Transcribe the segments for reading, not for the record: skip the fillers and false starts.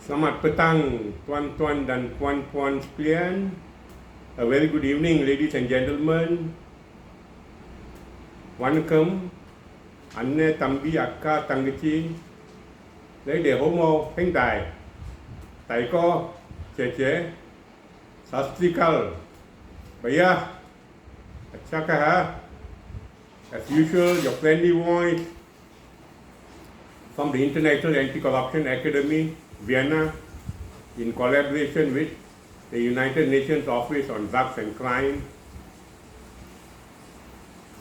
Selamat petang tuan-tuan dan puan-puan sekalian. A very good evening, ladies and gentlemen. Vanakkam, Anne, Tambi, Akka, Tangachi. Lấy để hô mô, hình tài. Thầy cô, chế, Sastrikal. Bhaiya, अच्छा कहा. As usual, your friendly voice from the International Anti-Corruption Academy, Vienna, in collaboration with the United Nations Office on Drugs and Crime,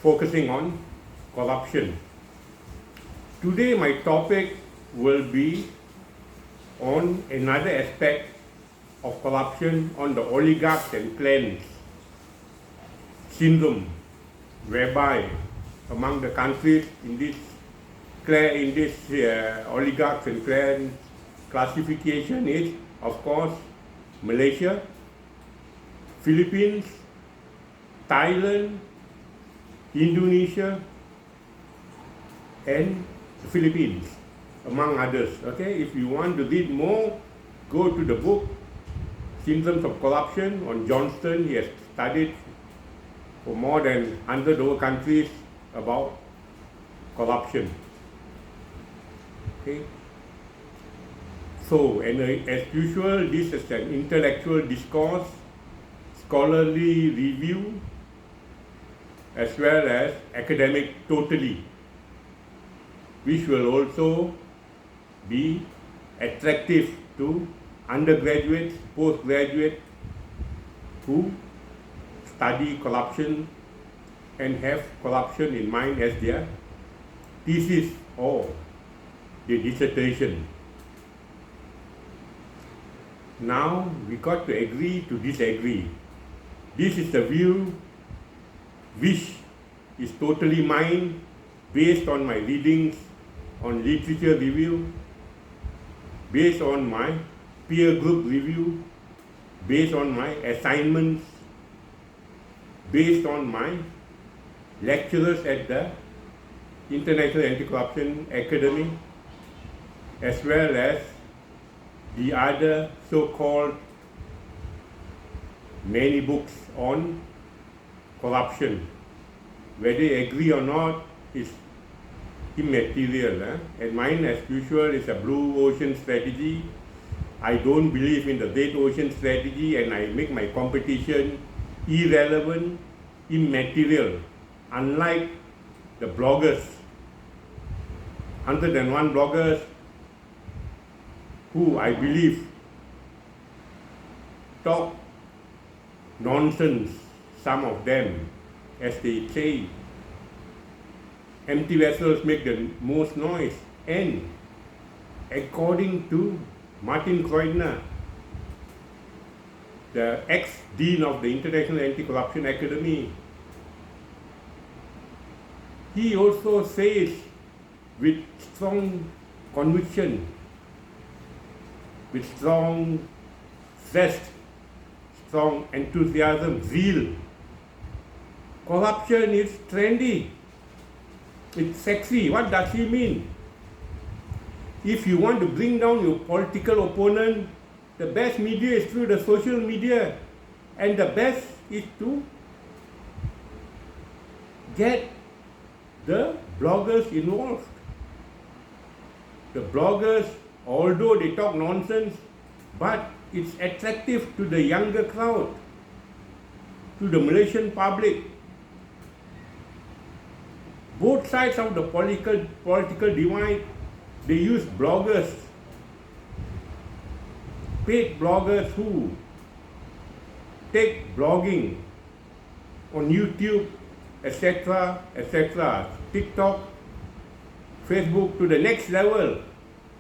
focusing on corruption. Today my topic will be on another aspect of corruption, on the oligarchs and clans syndrome, whereby among the countries in this oligarchs and clans classification is, of course, Malaysia, Philippines, Thailand, Indonesia, and the Philippines, among others. Okay, if you want to read more, go to the book Symptoms of Corruption on Johnston. He has studied for more than 100 over countries about corruption. Okay. So, and as usual, this is an intellectual discourse, scholarly review, as well as academic totally, which will also be attractive to undergraduates, postgraduates who study corruption and have corruption in mind as their thesis or their dissertation. Now we got to agree to disagree. This is the view which is totally mine, based on my readings on literature review, based on my peer group review, based on my assignments, based on my lecturers at the International Anti-Corruption Academy, as well as the other so-called many books on corruption. Whether they agree or not is immaterial. And mine, as usual, is a blue ocean strategy. I don't believe in the red ocean strategy, and I make my competition irrelevant, immaterial, unlike the bloggers, 101 bloggers who I believe talk nonsense, some of them, as they say, empty vessels make the most noise. And according to Martin Kreutner, the ex-dean of the International Anti-Corruption Academy, he also says with strong conviction, with strong zest, strong enthusiasm, zeal, corruption is trendy, it's sexy. What does he mean? If you want to bring down your political opponent, the best media is through the social media, and the best is to get the bloggers involved. The bloggers, although they talk nonsense, but it's attractive to the younger crowd, to the Malaysian public. Both sides of the political divide, they use bloggers, paid bloggers who take blogging on YouTube, etc., TikTok, Facebook to the next level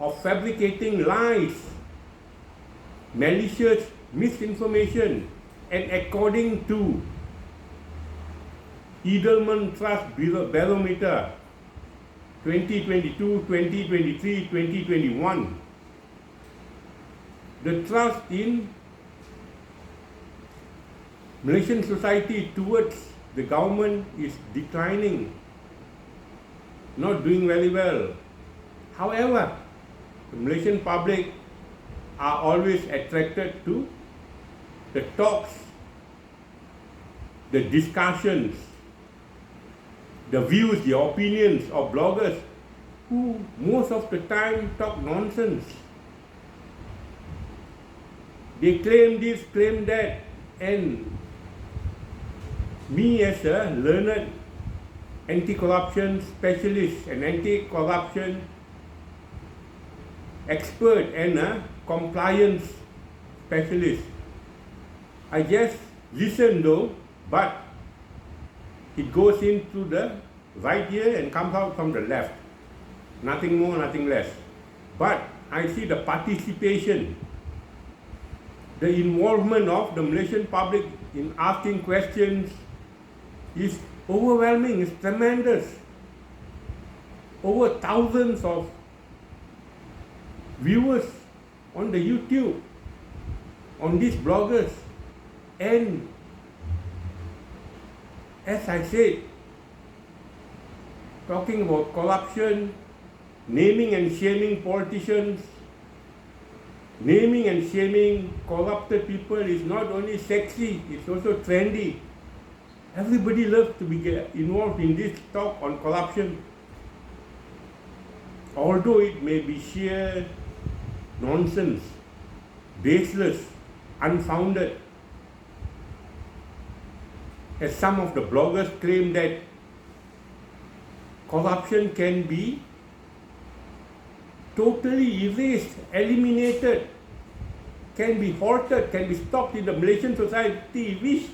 of fabricating lies, malicious misinformation. And according to Edelman Trust Barometer 2022, 2023, 2021, the trust in Malaysian society towards the government is declining, not doing very well. However, the Malaysian public are always attracted to the talks, the discussions, the views, the opinions of bloggers who most of the time talk nonsense. They claim this, claim that, and me as a learned anti-corruption specialist and anti-corruption expert and a compliance specialist, I just listen though, but it goes into the right ear and comes out from the left. Nothing more, nothing less. But I see the participation, the involvement of the Malaysian public in asking questions is overwhelming, it's tremendous. Over thousands of viewers on the YouTube, on these bloggers. And as I said, talking about corruption, naming and shaming politicians, naming and shaming corrupted people is not only sexy, it's also trendy. Everybody loves to be involved in this talk on corruption. Although it may be sheer nonsense, baseless, unfounded, as some of the bloggers claim that corruption can be totally erased, eliminated, can be halted, can be stopped in the Malaysian society, which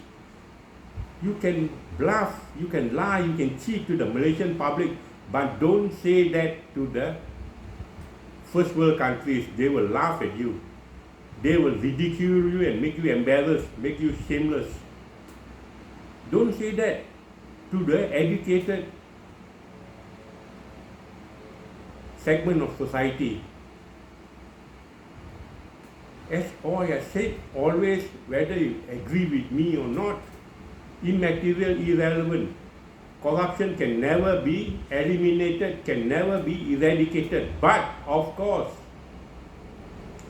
you can bluff, you can lie, you can cheat to the Malaysian public, but don't say that to the first world countries. They will laugh at you. They will ridicule you and make you embarrassed, make you shameless. Don't say that to the educated segment of society. As I said, always, whether you agree with me or not, immaterial, irrelevant. Corruption can never be eliminated, can never be eradicated. But, of course,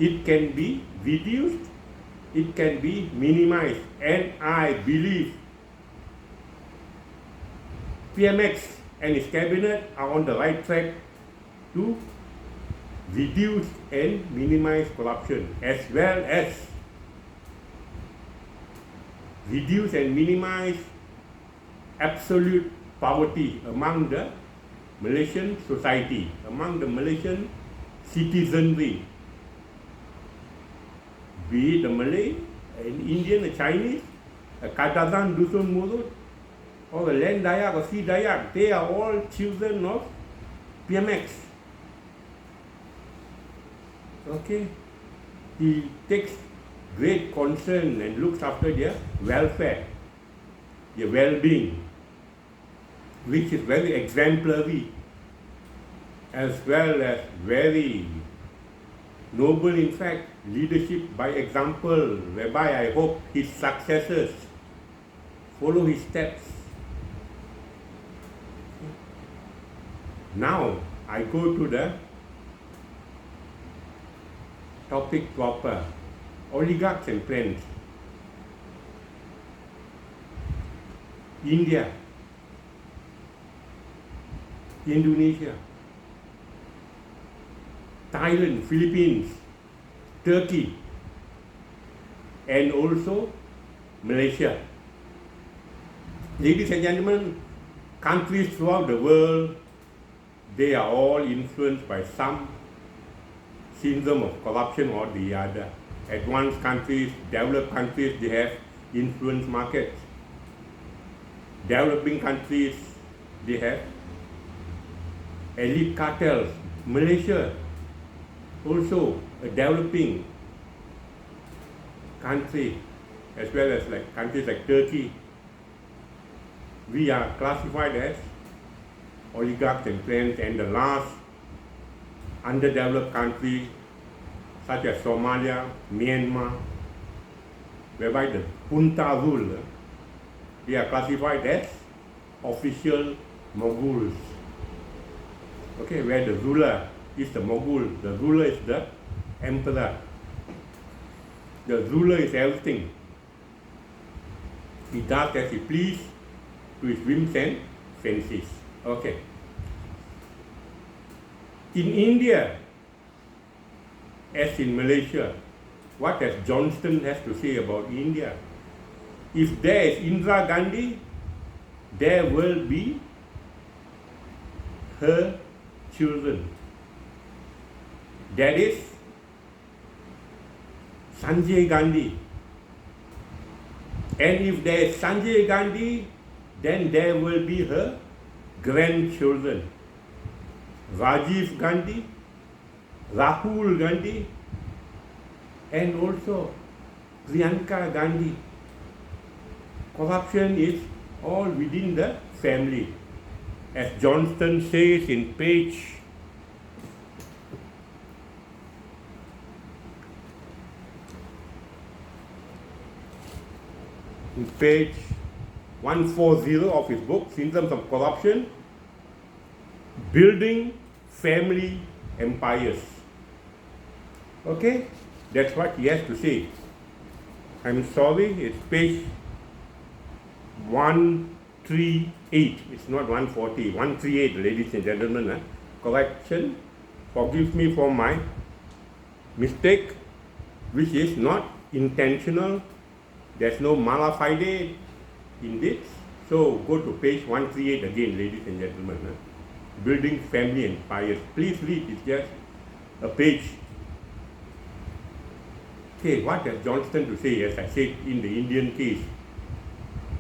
it can be reduced, it can be minimized. And I believe PMX and his cabinet are on the right track to reduce and minimize corruption, as well as reduce and minimize absolute poverty among the Malaysian society, among the Malaysian citizenry, be it the Malay, an Indian, a Chinese, a Kadazan, Dusun Murut, or a Land Dayak or Sea Dayak. They are all children of PMX. Okay? He takes great concern and looks after their welfare, their well-being, which is very exemplary, as well as very noble, in fact, leadership by example, whereby I hope his successors follow his steps. Now, I go to the topic proper, oligarchs and clans. India, Indonesia, Thailand, Philippines, Turkey, and also Malaysia. Ladies and gentlemen, countries throughout the world, they are all influenced by some syndrome of corruption or the other. Advanced countries, developed countries, they have influence markets. Developing countries, they have elite cartels. Malaysia, also a developing country, as well as like countries like Turkey. We are classified as oligarchs and clans, and the last underdeveloped country such as Somalia, Myanmar, whereby the junta rule, they are classified as official moguls. Okay, where the ruler is the mogul, the ruler is the emperor. the ruler is everything. He does as he please to his whims and fancies. Okay. In India, as in Malaysia, what has Johnston has to say about India? If there is Indira Gandhi, there will be her children. That is Sanjay Gandhi. And if there is Sanjay Gandhi, then there will be her grandchildren. Rajiv Gandhi, Rahul Gandhi, and also Priyanka Gandhi. Corruption is all within the family. As Johnston says in page 140 of his book, Symptoms of Corruption, Building Family Empires. Okay, that's what he has to say. I'm sorry, it's page 138. It's not 140, 138, ladies and gentlemen. Correction. Forgive me for my mistake, which is not intentional. There's no mala fide in this. So go to page 138 again, ladies and gentlemen. Building Family Empires. Please read, it's just a page. Okay, what has Johnston to say, as I said, in the Indian case?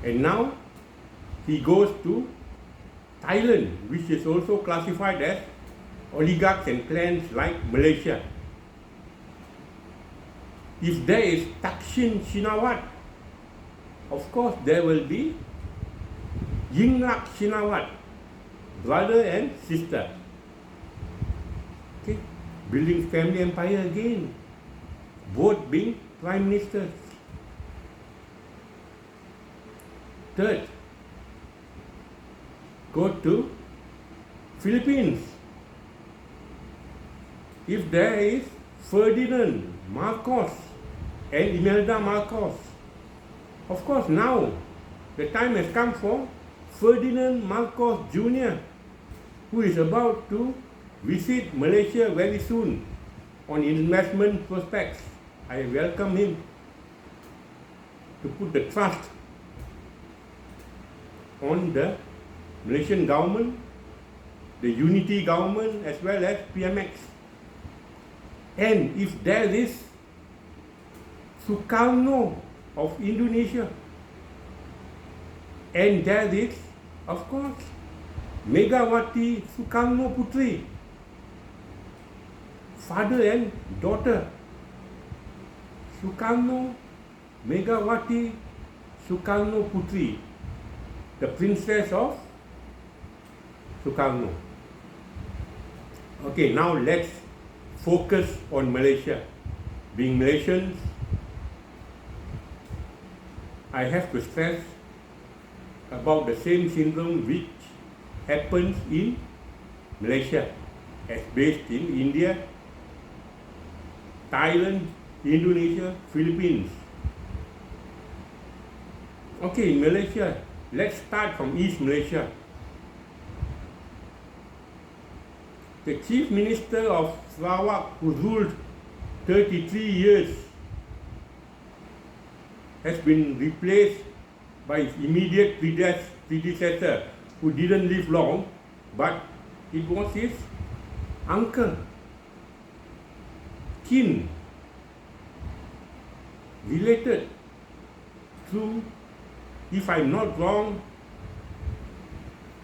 And now he goes to Thailand, which is also classified as oligarchs and clans like Malaysia. If there is Thaksin Shinawat, of course there will be Yingluck Shinawat, brother and sister. Okay, building family empire again, both being prime ministers. Third, go to Philippines. If there is Ferdinand Marcos and Imelda Marcos, of course now the time has come for Ferdinand Marcos Jr., who is about to visit Malaysia very soon on investment prospects. I welcome him to put the trust on the Malaysian government, the unity government, as well as PMX. And if there is Sukarno of Indonesia, and there is, of course, Megawati Sukarno Putri, father and daughter, Sukarno, Megawati Sukarno Putri, the princess of Sukarno. Okay, now let's focus on Malaysia. Being Malaysians, I have to stress about the same syndrome which happens in Malaysia, as based in India, Thailand, Indonesia, Philippines. Okay, in Malaysia, let's start from East Malaysia. The Chief Minister of Sarawak, who ruled 33 years, has been replaced by his immediate predecessor, who didn't live long, but it was his uncle, kin, related through, if I'm not wrong,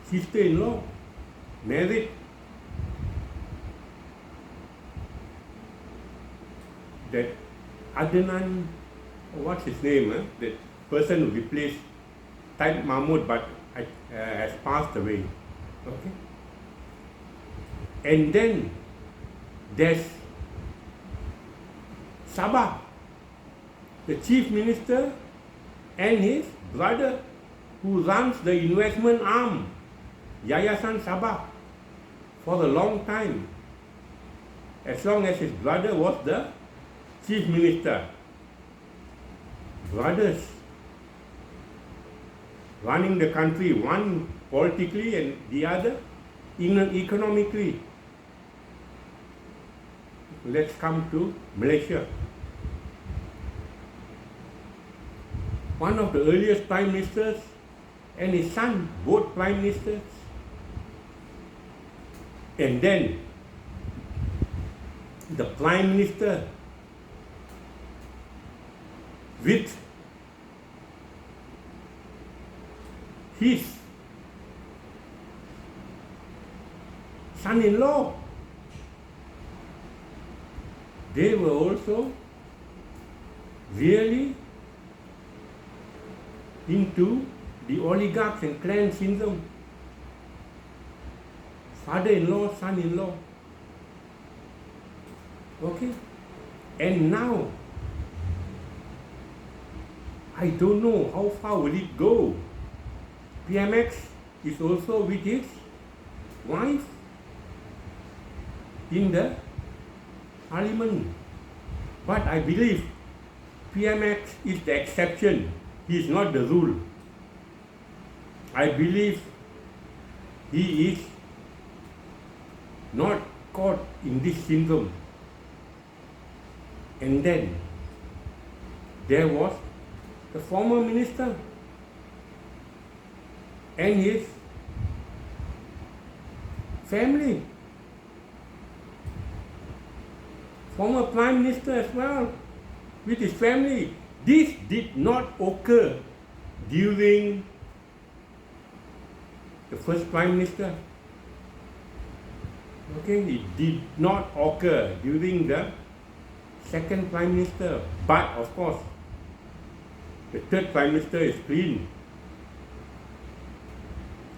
sister-in-law, married. That Adnan, what's his name? That person who replaced Taib Mahmud, but has passed away. Okay. And then there's Sabah, the Chief Minister, and his brother, who runs the investment arm, Yayasan Sabah, for a long time, as long as his brother was the Chief Minister. brothers running the country, one politically and the other economically. Let's come to Malaysia. One of the earliest prime ministers and his son, both prime ministers. And then the prime minister with his son-in-law, they were also really into the oligarchs and clan syndrome. Father-in-law, son-in-law. Okay? And now, I don't know how far will it go. PMX is also with his wife in the parliament. But I believe PMX is the exception. He is not the rule. I believe he is not caught in this syndrome. And then there was the former minister and his family, former prime minister as well, with his family. This did not occur during the first prime minister. Okay, it did not occur during the second prime minister. But of course, the third prime minister is clean.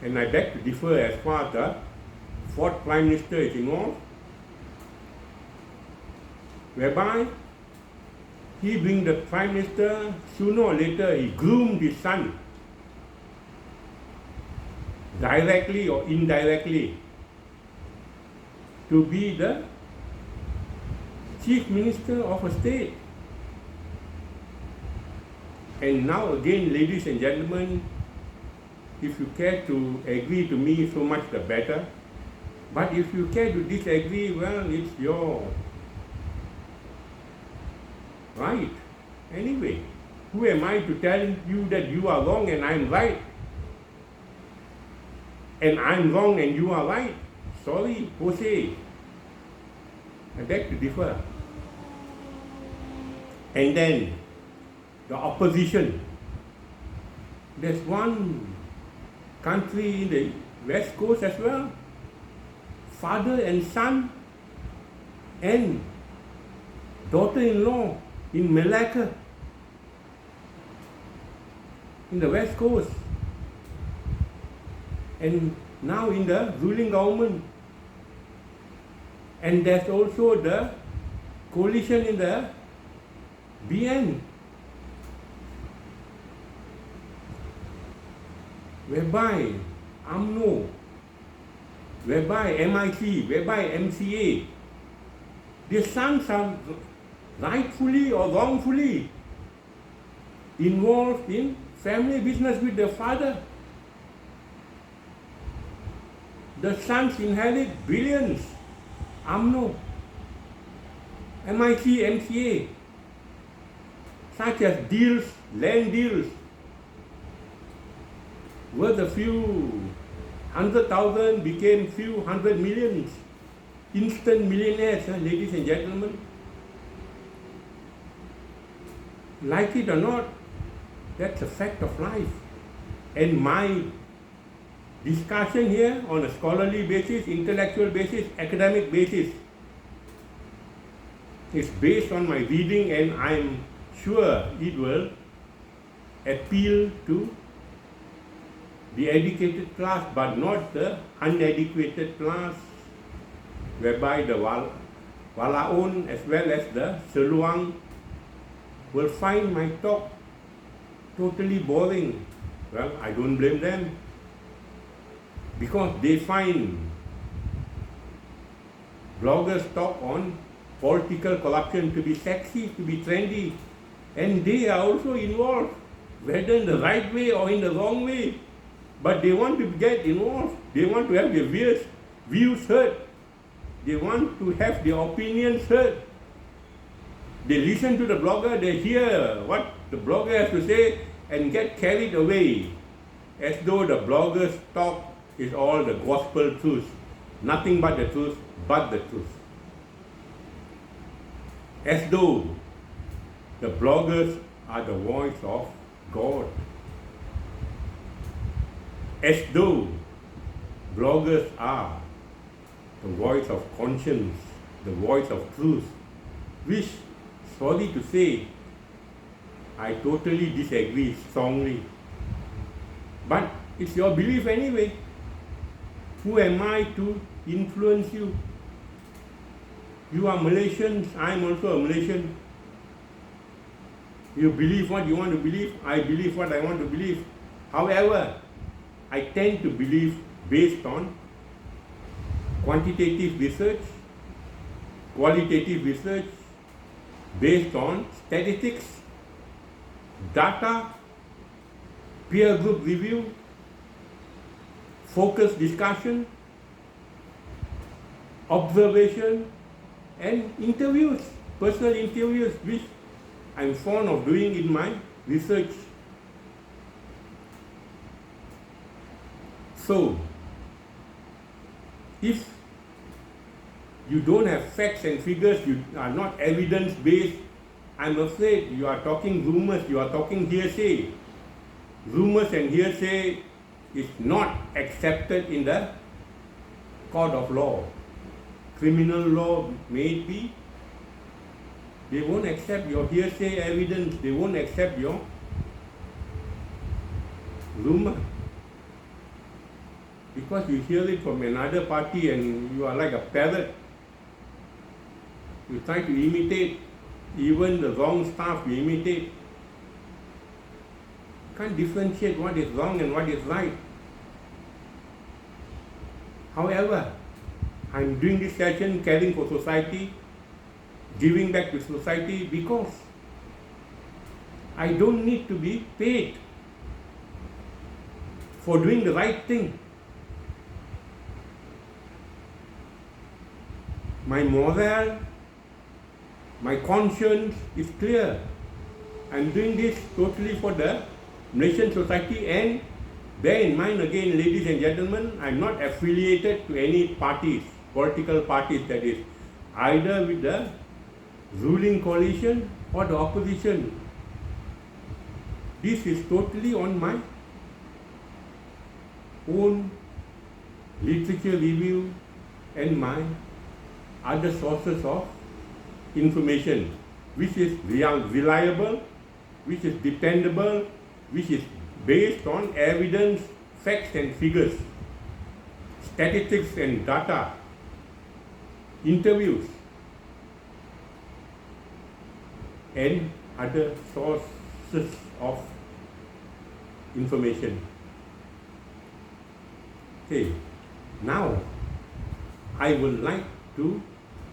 And I beg to differ as far as the fourth prime minister is involved, whereby he being the prime minister, sooner or later he groomed his son, directly or indirectly, to be the chief minister of a state. And now again, ladies and gentlemen, if you care to agree to me, so much the better. But if you care to disagree, well, it's your right. Anyway, who am I to tell you that you are wrong and I'm right? And I'm wrong and you are right? Sorry, Jose. I beg to differ. And then the opposition. There's one country in the West Coast as well, father and son and daughter-in-law in Malacca, in the West Coast, and now in the ruling government. And there's also the coalition in the BN, whereby UMNO, whereby MIC, whereby MCA, their sons are rightfully or wrongfully involved in family business with their father. The sons inherit billions. UMNO, MIC, MCA, such as deals, land deals, worth a few 100,000 became few 100 millions. Instant millionaires, ladies and gentlemen. Like it or not, that's a fact of life. And my discussion here on a scholarly basis, intellectual basis, academic basis is based on my reading, and I'm sure it will appeal to the educated class, but not the uneducated class, whereby the Walaon as well as the Seluang will find my talk totally boring. Well, I don't blame them, because they find bloggers talk on political corruption to be sexy, to be trendy. and they are also involved, whether in the right way or in the wrong way. But they want to get involved. They want to have their views heard. They want to have their opinions heard. They listen to the blogger, they hear what the blogger has to say and get carried away as though the blogger's talk is all the gospel truth. Nothing but the truth, but the truth. As though the bloggers are the voice of God. As though bloggers are the voice of conscience, the voice of truth, which, sorry to say, I totally disagree strongly. But it's your belief anyway. Who am I to influence you? You are Malaysians, I am also a Malaysian. You believe what you want to believe, I believe what I want to believe. However, I tend to believe based on quantitative research, qualitative research, based on statistics, data, peer group review, focused discussion, observation, and interviews, personal interviews, which I'm fond of doing in my research. So, if you don't have facts and figures, you are not evidence-based, I'm afraid you are talking rumors, you are talking hearsay. Rumors and hearsay is not accepted in the court of law. Criminal law may it be. They won't accept your hearsay evidence, they won't accept your rumor. Because you hear it from another party and you are like a parrot. You try to imitate, even the wrong stuff you imitate. You can't differentiate what is wrong and what is right. However, I'm doing this session caring for society, giving back to society because I don't need to be paid for doing the right thing. My morale, my conscience is clear. I'm doing this totally for the Malaysian society, and bear in mind again, ladies and gentlemen, I'm not affiliated to any parties, political parties, that is, either with the ruling coalition or the opposition. This is totally on my own literature review and my other sources of information, which is reliable, which is dependable, which is based on evidence, facts and figures, statistics and data, interviews, and other sources of information. Okay, now I would like to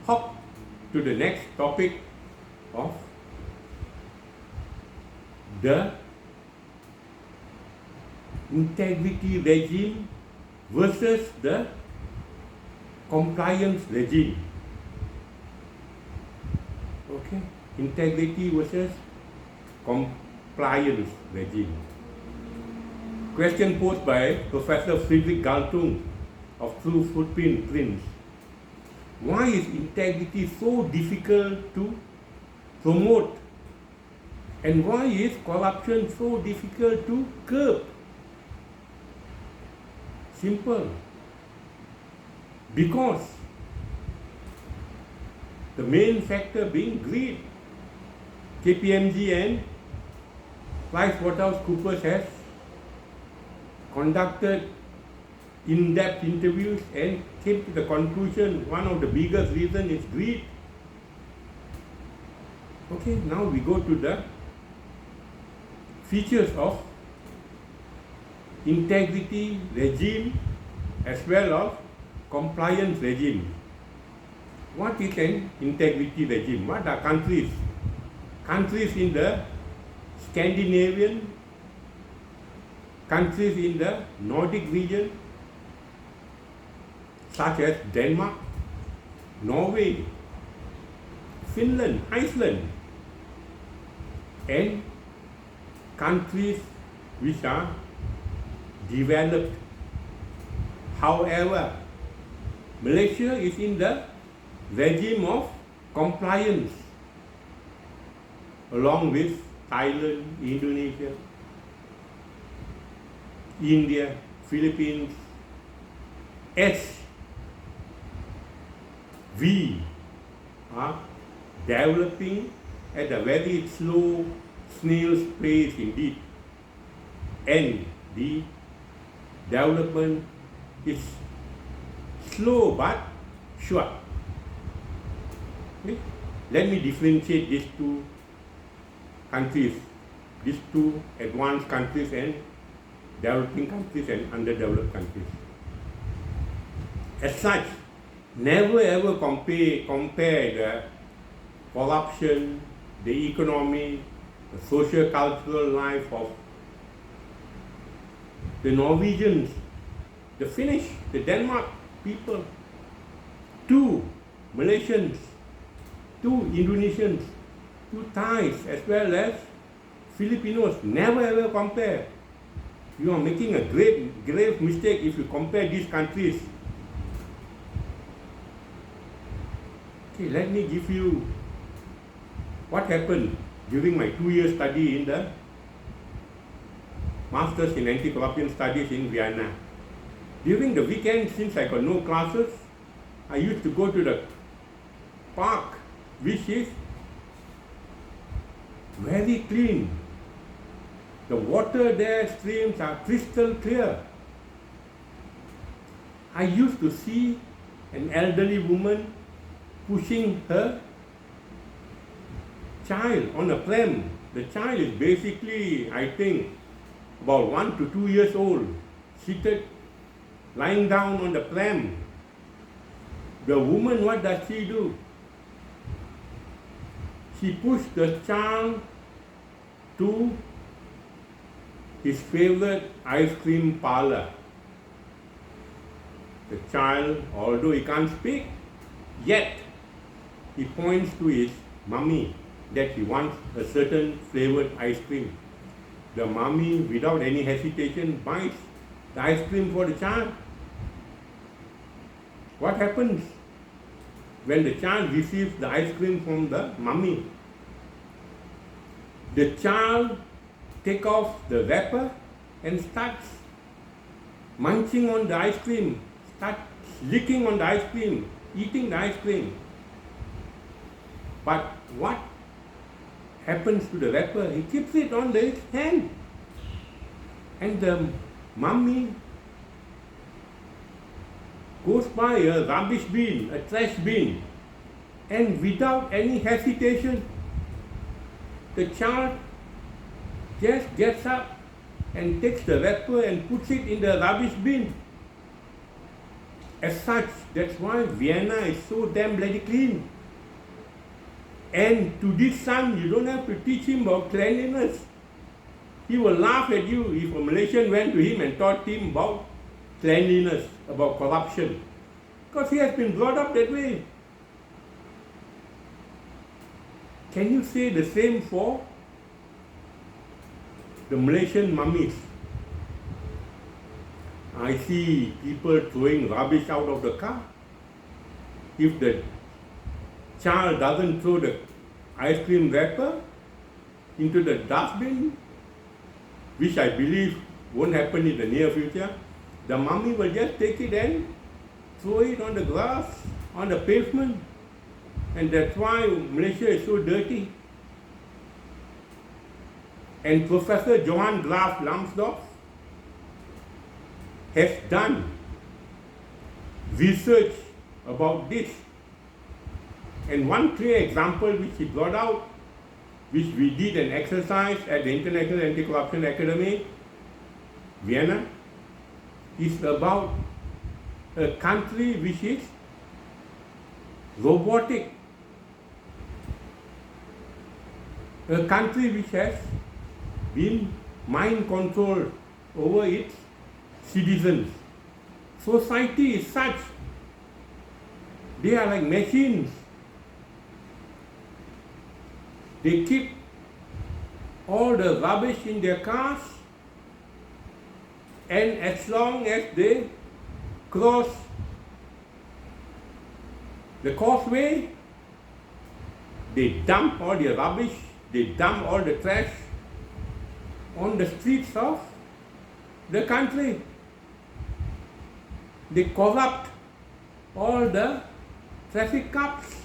hop to the next topic of the integrity regime versus the compliance regime. Okay, integrity versus compliance regime. Question posed by Professor Friedrich Galtung of True Footprints. Why is integrity so difficult to promote? And why is corruption so difficult to curb? Simple. Because the main factor being greed. KPMG and PricewaterhouseCoopers has conducted in-depth interviews and came to the conclusion one of the biggest reasons is greed. Okay, now we go to the features of integrity regime as well as compliance regime. What is an integrity regime? What are countries countries in the Scandinavian, countries in the Nordic region, such as Denmark, Norway, Finland, Iceland, and countries which are developed. However, Malaysia is in the regime of compliance along with Thailand, Indonesia, India, Philippines, as we are developing at a very slow snail's pace indeed, and the development is slow but sure. Okay? Let me differentiate these two countries, these two advanced countries and developing countries and underdeveloped countries. As such, never ever compare the corruption, the economy, the social cultural life of the Norwegians, the Finnish, the Denmark people, to Malaysians, to Indonesians, to Thais, as well as Filipinos. Never ever compare. You are making a grave mistake if you compare these countries. Okay, let me give you what happened during my 2-year study in the Masters in Anti-Corruption Studies in Vienna. During the weekend, since I got no classes, I used to go to the park, which is very clean. The water there, streams are crystal clear. I used to see an elderly woman pushing her child on a pram. The child is basically, I think, about 1 to 2 years old, seated, lying down on the pram. The woman, what does she do? She pushed the child to his favorite ice cream parlor. The child, although he can't speak, yet he points to his mummy that he wants a certain flavored ice cream. The mummy, without any hesitation, buys the ice cream for the child. What happens when the child receives the ice cream from the mummy? The child takes off the wrapper and starts munching on the ice cream, starts licking on the ice cream, eating the ice cream. But what happens to the wrapper? He keeps it on his hand. And the mummy goes by a rubbish bin, a trash bin, and without any hesitation, the child just gets up and takes the wrapper and puts it in the rubbish bin. As such, that's why Vienna is so damn bloody clean. And to this son, you don't have to teach him about cleanliness. He will laugh at you if a Malaysian went to him and taught him about cleanliness, about corruption. Because he has been brought up that way. Can you say the same for the Malaysian mummies? I see people throwing rubbish out of the car. If the child doesn't throw the ice cream wrapper into the dustbin, which I believe won't happen in the near future, the mummy will just take it and throw it on the grass, on the pavement. And that's why Malaysia is so dirty. And Professor Johann Graf Lambsdorff has done research about this. And one clear example which he brought out, which we did an exercise at the International Anti-Corruption Academy, Vienna, is about a country which is robotic. A country which has been mind controlled over its citizens. Society is such. They are like machines. They keep all the rubbish in their cars, and as long as they cross the causeway, they dump all the rubbish, they dump all the trash on the streets of the country. They corrupt all the traffic cops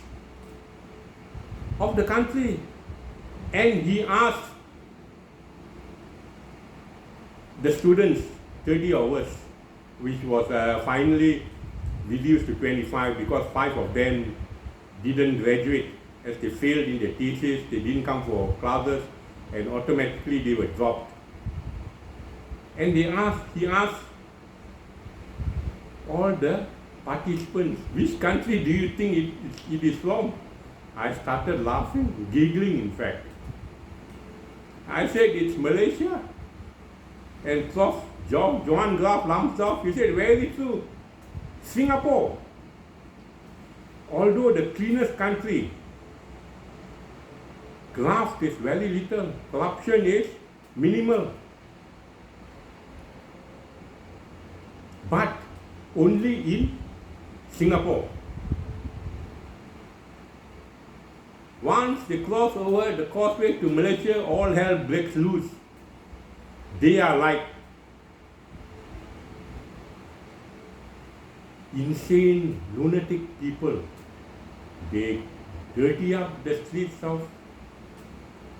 of the country. And he asked the students 30 hours, which was finally reduced to 25 because 5 of them didn't graduate. As they failed in their thesis, they didn't come for classes, and automatically they were dropped. And he asked all the participants, which country do you think it is from? I started laughing, giggling in fact. I said, it's Malaysia. And Prof. Johan Graf Lambsdorff, he said, very true. Singapore, although the cleanest country, graft is very little, corruption is minimal. But only in Singapore. Once they cross over the causeway to Malaysia, all hell breaks loose. They are like insane, lunatic people. They dirty up the streets of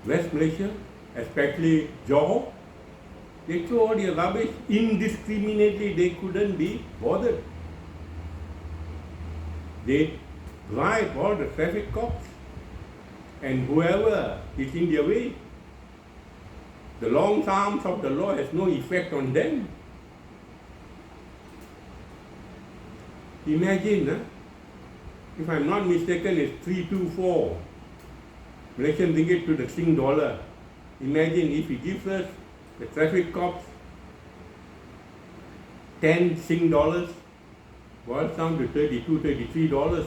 West Malaysia, especially Johor. They throw all the rubbish indiscriminately. They couldn't be bothered. They bribe all the traffic cops and whoever is in their way. The long arms of the law has no effect on them. Imagine, if I'm not mistaken, it's 324 Malaysian ringgit to the Sing dollar. Imagine if he gives us, the traffic cops, 10 Sing dollars, boils down to $32, $33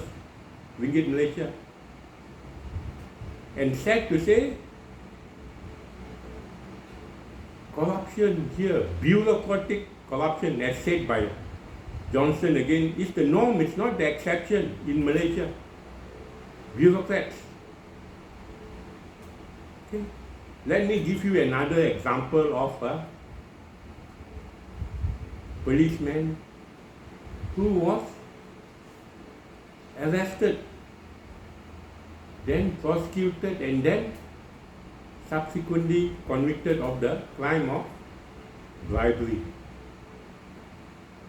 ringgit Malaysia. And sad to say, corruption here, bureaucratic corruption, as said by Johnson again, is the norm, it's not the exception in Malaysia. Bureaucrats. Okay. Let me give you another example of a policeman who was arrested, then prosecuted, and then subsequently convicted of the crime of bribery.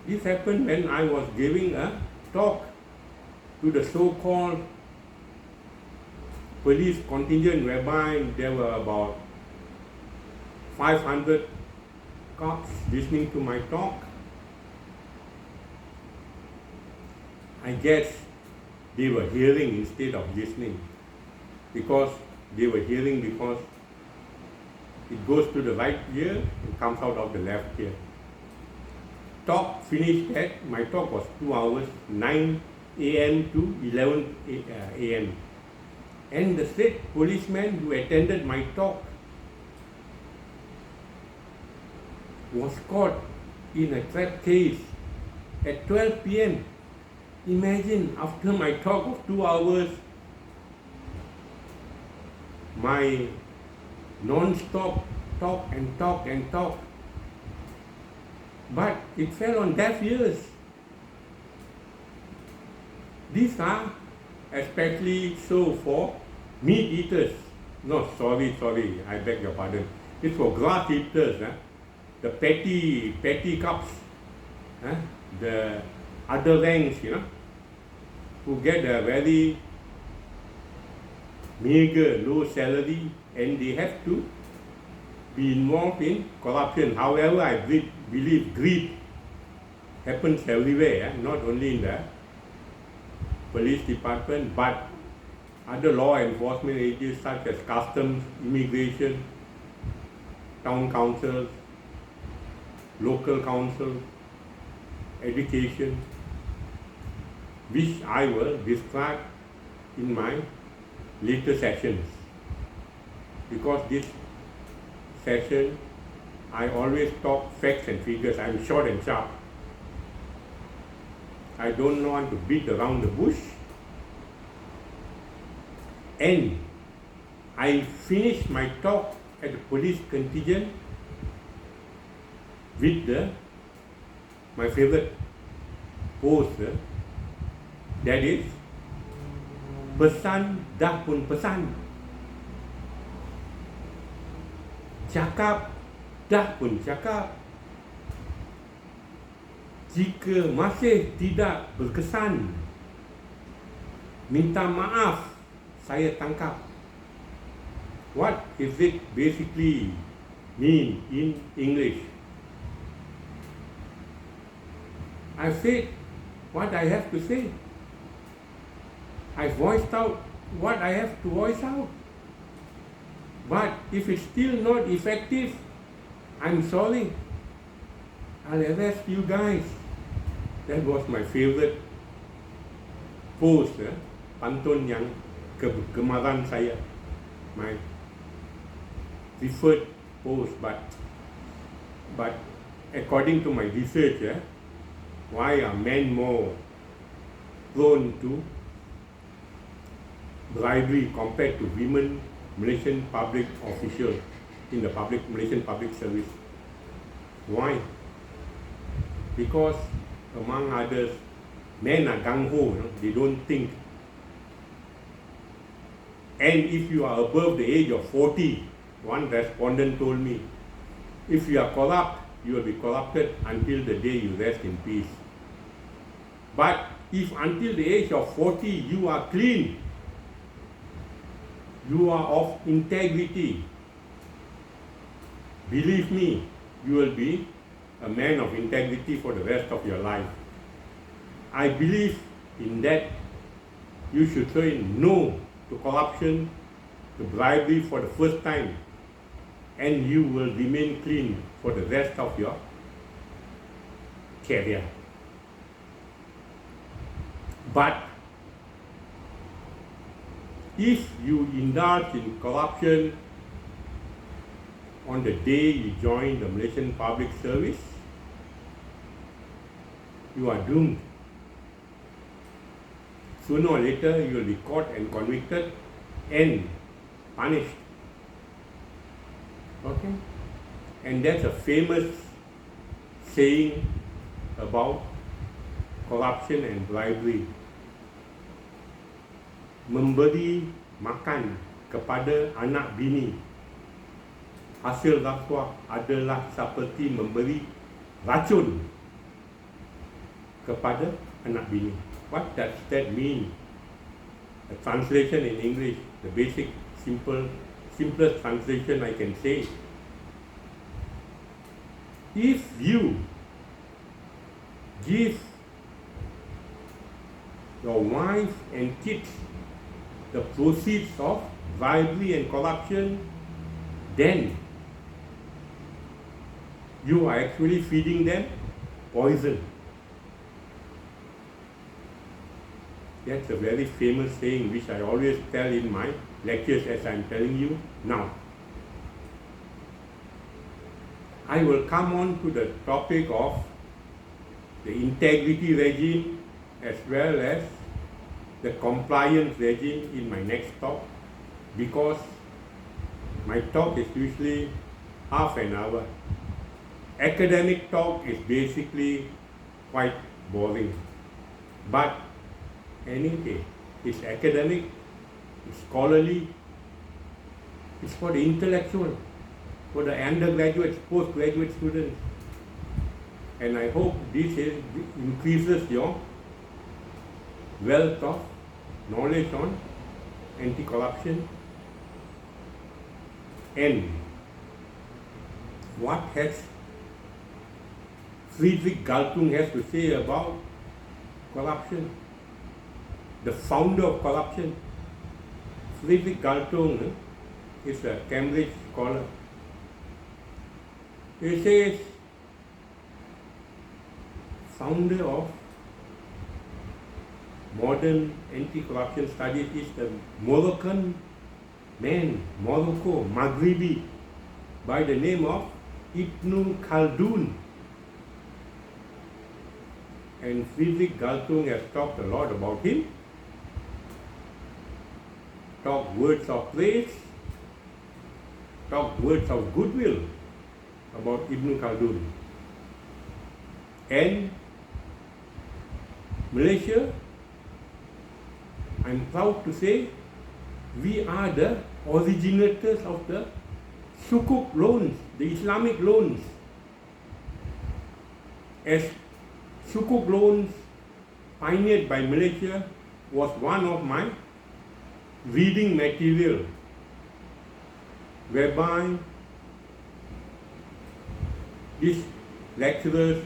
This happened when I was giving a talk to the so-called police contingent, whereby there were about 500 cops listening to my talk. I guess they were hearing instead of listening, because they were hearing because it goes to the right ear and comes out of the left ear. Talk finished my talk was 2 hours, 9 a.m. to 11 a.m. And the state policeman who attended my talk was caught in a trap case at 12 p.m. Imagine, after my talk of 2 hours, my non-stop talk and talk and talk. But it fell on deaf ears. These are especially so for meat eaters. No, sorry, I beg your pardon. It's for grass eaters. The petty cups, the other ranks, who get a very meager, low salary, and they have to be involved in corruption. However, I believe greed happens everywhere, not only in the police department, but other law enforcement agencies such as customs, immigration, town councils, local council, education, which I will describe in my later sessions. Because this session, I always talk facts and figures. I'm short and sharp. I don't want to beat around the bush. And I finished my talk at the police contingent with my favorite pose, that is, pesan dah pun pesan, cakap dah pun cakap, jika masih tidak berkesan, minta maaf saya tangkap. What is it basically mean in English? I said what I have to say. I voiced out what I have to voice out. But if it's still not effective, I'm sorry. I'll arrest you guys. That was my favorite pose, pantun yang kegemaran saya. My preferred pose, but according to my research, why are men more prone to bribery compared to women Malaysian public officials in the Malaysian public service? Why? Because among others, men are gung-ho, they don't think. And if you are above the age of 40, one respondent told me, if you are corrupt, you will be corrupted until the day you rest in peace. But if until the age of 40 you are clean, you are of integrity, believe me, you will be a man of integrity for the rest of your life. I believe in that. You should say no to corruption, to bribery for the first time, and you will remain clean for the rest of your career. But if you indulge in corruption on the day you join the Malaysian public service, you are doomed. Sooner or later, you will be caught and convicted and punished. Okay? And that's a famous saying about corruption and bribery. Memberi makan kepada anak bini, hasil rasuah adalah seperti memberi racun kepada anak bini. What does that mean? A translation in English, the basic, simplest translation I can say. If you give your wife and kids the proceeds of bribery and corruption, then you are actually feeding them poison. That's a very famous saying which I always tell in my lectures as I'm telling you now. I will come on to the topic of the integrity regime as well as the compliance regime in my next talk, because my talk is usually half an hour. Academic talk is basically quite boring, but anyway, it's academic, it's scholarly, it's for the intellectual, for the undergraduates, postgraduate students. And I hope this increases your wealth of knowledge on anti-corruption and what has Friedrich Galtung has to say about corruption, the founder of corruption. Friedrich Galtung is a Cambridge scholar. He says, founder of modern anti-corruption studies is the Moroccan man, Morocco, Maghribi, by the name of Ibn Khaldun. And Friedrich Galtung has talked a lot about him, talked words of praise, talked words of goodwill about Ibn Khaldun. And Malaysia, I'm proud to say, we are the originators of the Sukuk loans, the Islamic loans. As Sukuk loans pioneered by Malaysia was one of my reading material, whereby these lecturers,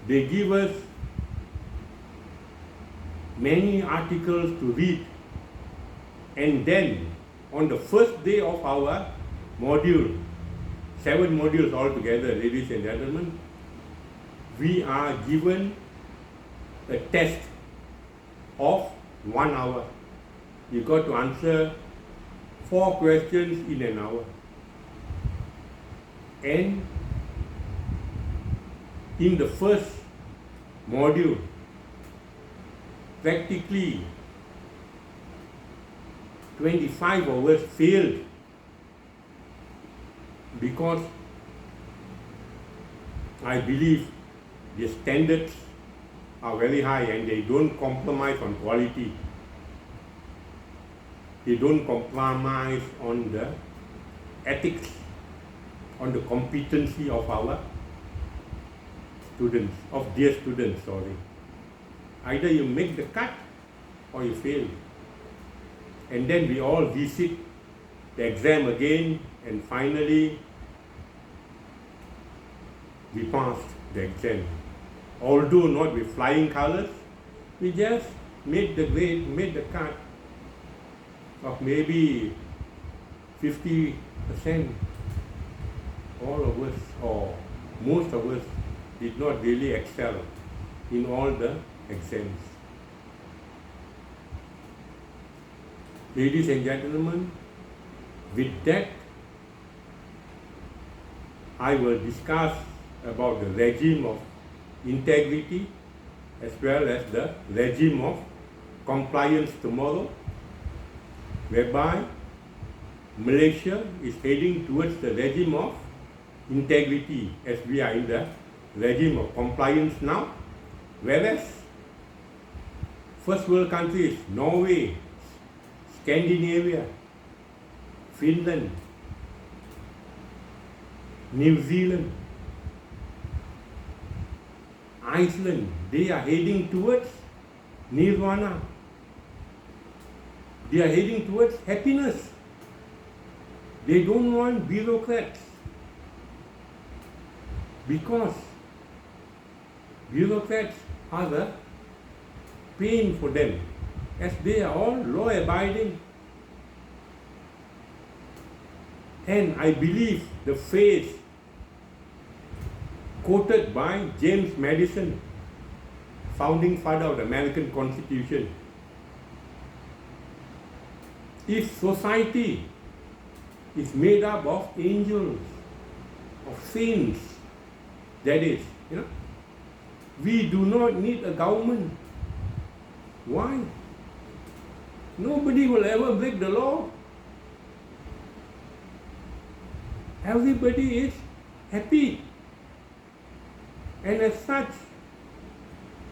they give us many articles to read, and then on the first day of our module, 7 modules altogether, ladies and gentlemen, we are given a test of 1 hour. You got to answer 4 questions in an hour. And in the first module, practically 25 of us failed because I believe the standards are very high and they don't compromise on quality. They don't compromise on the ethics, on the competency of our students, of their students, sorry. Either you make the cut or you fail. And then we all visit the exam again, and finally we passed the exam. Although not with flying colors, we just made the grade, made the cut of maybe 50%. All of us, or most of us, did not really excel in all the exams. Ladies and gentlemen, with that, I will discuss about the regime of integrity as well as the regime of compliance tomorrow, whereby Malaysia is heading towards the regime of integrity as we are in the regime of compliance now, whereas first world countries, Norway, Scandinavia, Finland, New Zealand, Iceland, they are heading towards nirvana. They are heading towards happiness. They don't want bureaucrats, because bureaucrats are the pain for them, as they are all law-abiding. And I believe the phrase quoted by James Madison, founding father of the American Constitution, if society is made up of angels, of saints, that is, we do not need a government. Why? Nobody will ever break the law. Everybody is happy. And as such,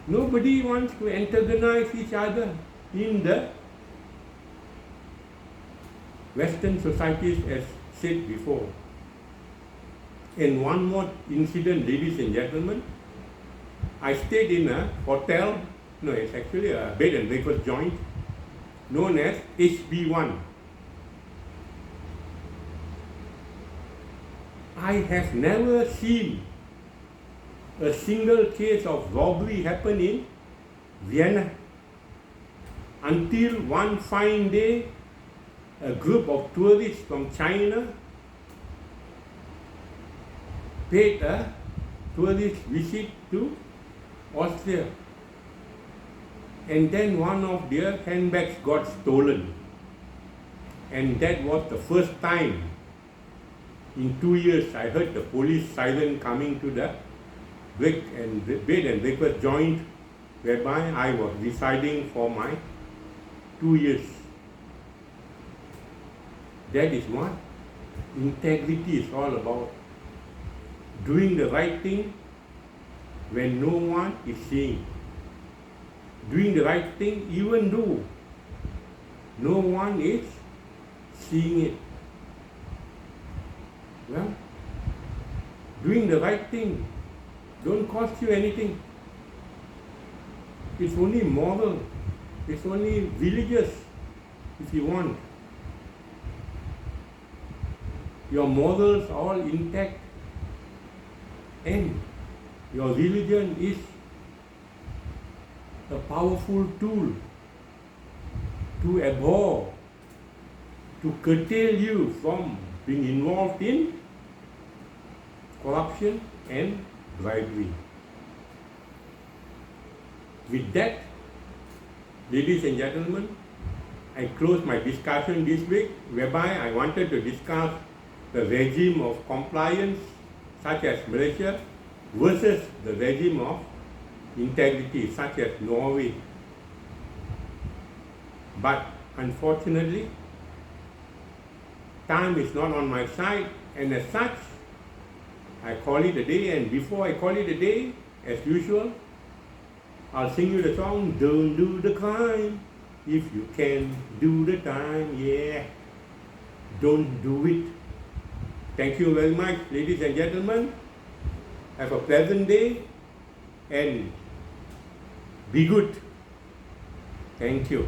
nobody wants to antagonize each other in the Western societies, as said before. And one more incident, ladies and gentlemen. I stayed in a hotel, no, it's actually a bed and breakfast joint, known as HB1. I have never seen a single case of robbery happen in Vienna until one fine day a group of tourists from China paid a tourist visit to Austria, and then one of their handbags got stolen, and that was the first time in 2 years I heard the police siren coming to the bed and breakfast joint whereby I was residing for my 2 years. That is what integrity is all about. Doing the right thing when no one is seeing. Doing the right thing even though no one is seeing it. Well, doing the right thing don't cost you anything. It's only moral. It's only religious if you want. Your morals are all intact, and your religion is a powerful tool to abhor, to curtail you from being involved in corruption and bribery. With that, ladies and gentlemen, I close my discussion this week, whereby I wanted to discuss the regime of compliance such as Malaysia versus the regime of integrity such as Norway. But unfortunately, time is not on my side, and as such, I call it a day. And before I call it a day, as usual, I'll sing you the song, Don't Do the Crime if you can do the time, yeah. Don't do it. Thank you very much, ladies and gentlemen. Have a pleasant day and be good. Thank you.